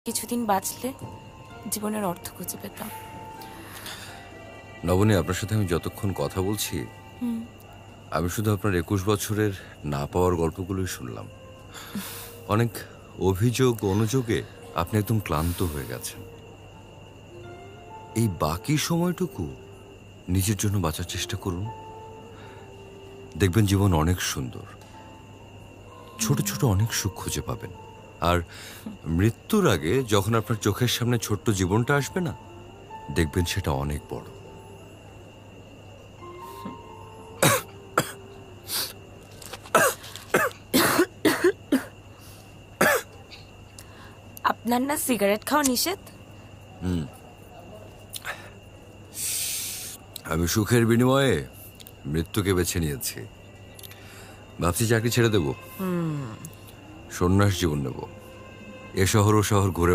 কিছুদিন বাঁচলে জীবনের অর্থ খুঁজে পেতাম। নবনী, আপনার সাথে আমি যতক্ষণ কথা বলছি আমি শুধু আপনার 21 বছরের না পাওয়ার গল্পগুলোই শুনলাম। অনেক অভিযোগ অনুযোগে আপনি একদম ক্লান্ত হয়ে গেছেন। এই বাকি সময়টুকু নিজের জন্য বাঁচার চেষ্টা করুন। দেখবেন জীবন অনেক সুন্দর, ছোট ছোট অনেক সুখ খুঁজে পাবেন। আর মৃত্যুর আগে যখন আপনার চোখের সামনে ছোট্ট জীবনটা আসবে না, দেখবেন সেটা অনেক বড়। আপনার না সিগারেট খাওয়া নিষেধ? আমি সুখের বিনিময়ে মৃত্যুকে বেছে নিয়েছি। ভাবছি চাকরি ছেড়ে দেব, সন্ন্যাস জীবন নেব, এ শহর ও শহর ঘুরে